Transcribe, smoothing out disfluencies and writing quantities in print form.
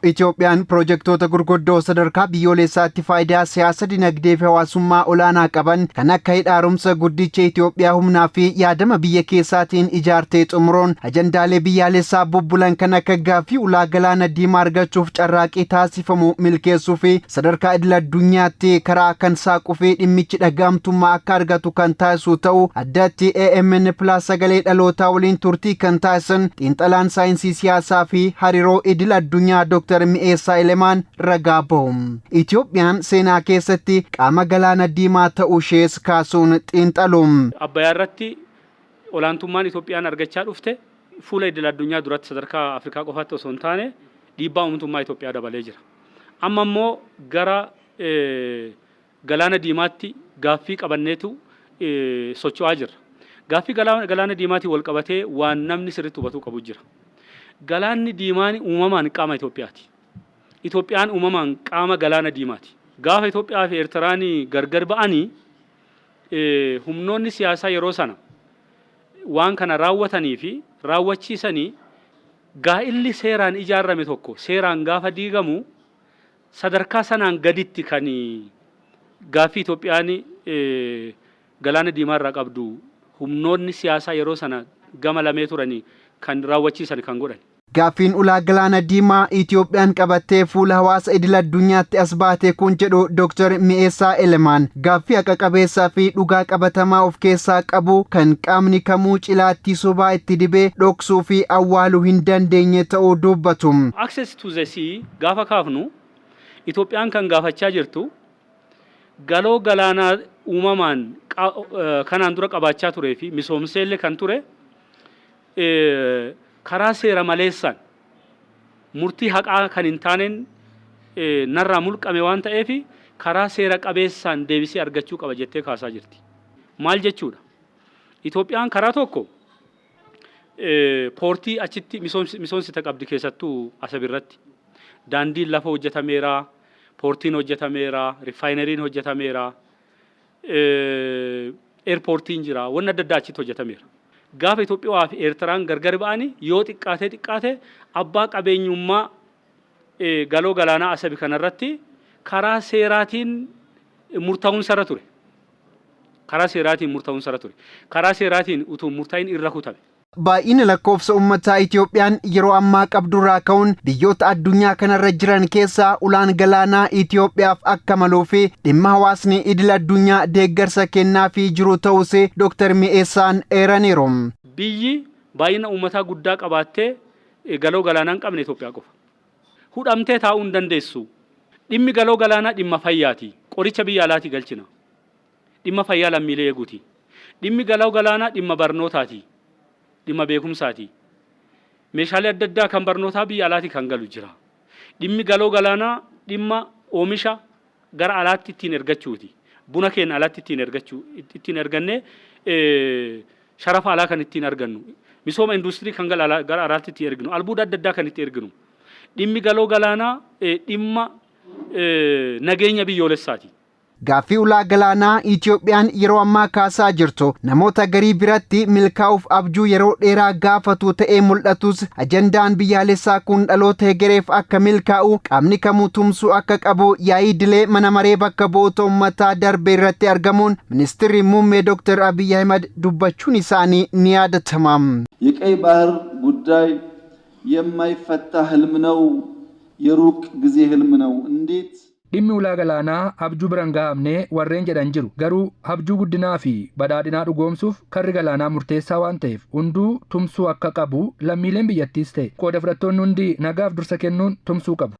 Itoophiyaan piroojektota gurguddoo sadarkaa biyyoolessaatti faayidaa siyaasa dinagdee fi hawaasummaa olaanaa qaban kan akka hidhaarumsa guddicha Itoophiyaa humnaa fi yaadama biyya keessaatiin ijaartee xumuruun ajandaalee biyyaalessaa bubbulan kan akka gaaffii ulaa galaana diimaa argachuuf carraaqii taasifamu milkeessuu fi sadarkaa idil-addunyaatti karaa kan saaquu fi dhimmichi dhaga'amtummaa akka argatu kan taasisu ta'uu addatti AMN+ sagalee dhalootaa waliin turtii kan taasisan xiinxalaan saayinsii siyaasaa fi hariiroo idil-addunyaa Dr. Mi'eessaa Elemaan ragaa ba'uun Itoophiyaan seenaa keessatti qaama galaana diimaa ta'uu ishees kaasuun xiinxaluun. Abbayyaa irratti olaantummaan Itoophiyaan argachaa dhufte fuula idil-addunyaa duratti sadarkaa Afrikaa qofaatti osoo hin taane dhiibbaa uumtummaa Itoophiyaa dabalee jira. Amma immoo gara galaana diimaatti gaaffii qabanneetu socho'aa jira. Gaaffii galaana diimaatiin wal qabatee waan namni sirriitti hubatuu qabu jira. Galaanni diimaan uumamaan qaama Itoophiyaati. Itoophiyaan uumamaan qaama galaana diimaati. Gaafa Itoophiyaa fi Eertiraan gargar ba'anii humnoonni siyaasaa yeroo sana waan kana raawwatanii fi raawwachiisanii gaa'illi seeraan ijaarame tokko seeraan gaafa diigamu sadarkaa sanaan gaditti kan gaaffii Itoophiyaan galaana diimaa irraa qabdu humnoonni siyaasaa yeroo sana gama lamee turanii kan raawwachiisan kan godhan. Gaaffiin ulaa galaana diimaa Itoophiyaan qabattee fuula hawaasa idil-addunyaatti as baate kun jedhu Dr. Mi'eessaa Elemaan gaaffii haqa qabeessaa fi dhugaa qabatamaa of keessaa qabu kan qaamni kamuu cilaatti sobaa itti dibee dhoksuu fi awwaaluu hin dandeenye ta'uu dubbatu. Access to the sea gaafa kaafnu Itoophiyaan kan gaafachaa jirtu galoo galaanaa uumamaan kanaan dura qabaachaa turee fi misoomseellee kan ture karaa seera maleessaan murtii haqaa kan hin taaneen narraa mulqame waan ta'eef karaa seera qabeessaan deebisee argachuu qaba jettee kaasaa jirti. Maal jechuudha? Itoophiyaan karaa tokko poortii achitti misoomsita qabdi keessattuu Asab irratti daandiin lafa hojjetameera, poortiin hojjetameera, rifaayineriin hojjetameera, eerpoortiin jira, wanni adda addaa achitti hojjetameera. Gaafa Itoophiyaa fi Eertiraan gargar ba'anii yoo xiqqaate abbaa qabeenyummaa galoo galaanaa Asabi kanarratti karaa seeraatiin murtaa'uun sarara ture. Karaa seeraatiin utuu murtaa'in irra kutame. Baay'ina lakkoofsa uummataa Itoophiyaan yeroo ammaa qabdurraa ka'uun biyyoota addunyaa kanarra jiran keessaa ulaan galaanaa Itoophiyaaf akka maluu fi dhimma hawaasni idil-addunyaa deeggarsa kennaa fi jiru ta'us Dr. Mi'eessaan eeraniiru. Biyyi baay'ina uummataa guddaa qabaattee galoo galaanaa hin qabne Itoophiyaa qofa. Hudhamtee taa'uu hin dandeessu. Dhimmi galoo galaanaa dhimma fayyaati. Qoricha biyya alaatii galchina. Dhimma fayyaa lammiilee eeguuti. Dhimmi galoo galaanaa dhimma barnootaati. Dhimma beekumsaati. Meeshaalee adda addaa kan barnootaa biyya alaatii kan galu jira. Dhimmi galoo galaanaa dhimma oomisha gara alaatti ittiin ergachuuti. Buna keenya alaatti ittiin erganne sharafa alaa kan ittiin argannu. Misooma industirii kan gara alaatti ittiin erginu. Albuuda adda addaa kan ittiin erginu. Dhimmi galoo galaanaa dhimma nageenya biyyoolessaati. Gaaffii ulaa galaanaa Itoophiyaan yeroo ammaa kaasaa jirtu namoota garii biratti milkaa'uuf abjuu yeroo dheeraa gaafatu ta'ee mul'atus ajandaan biyyaalessaa kun dhaloota hegereef akka milkaa'u qaamni kamuu tumsuu akka qabu yaa'ii dilee mana maree bakka bu'oota uummataa darbe irratti argamuun ministeerri muummee Dr. Abiy Ahmed dubbachuun isaanii ni yaadatama. የቀይ ባህር ጉዳይ የማይፈታ ህልም ነው፣ የሩቅ ጊዜ ህልም ነው። እንዴት dhimmi ulaa galaanaa abjuu biraan gahamnee warreen jedhan jiru. Garuu abjuu guddinaa fi badhaadhinaa dhugoomsuuf karri galaanaa murteessaa waan ta'eef hunduu tumsuu akka qabu lammiileen biyyattiis ta'e qooda fudhattoonni hundi nagaaf dursa kennuun tumsuu qabu.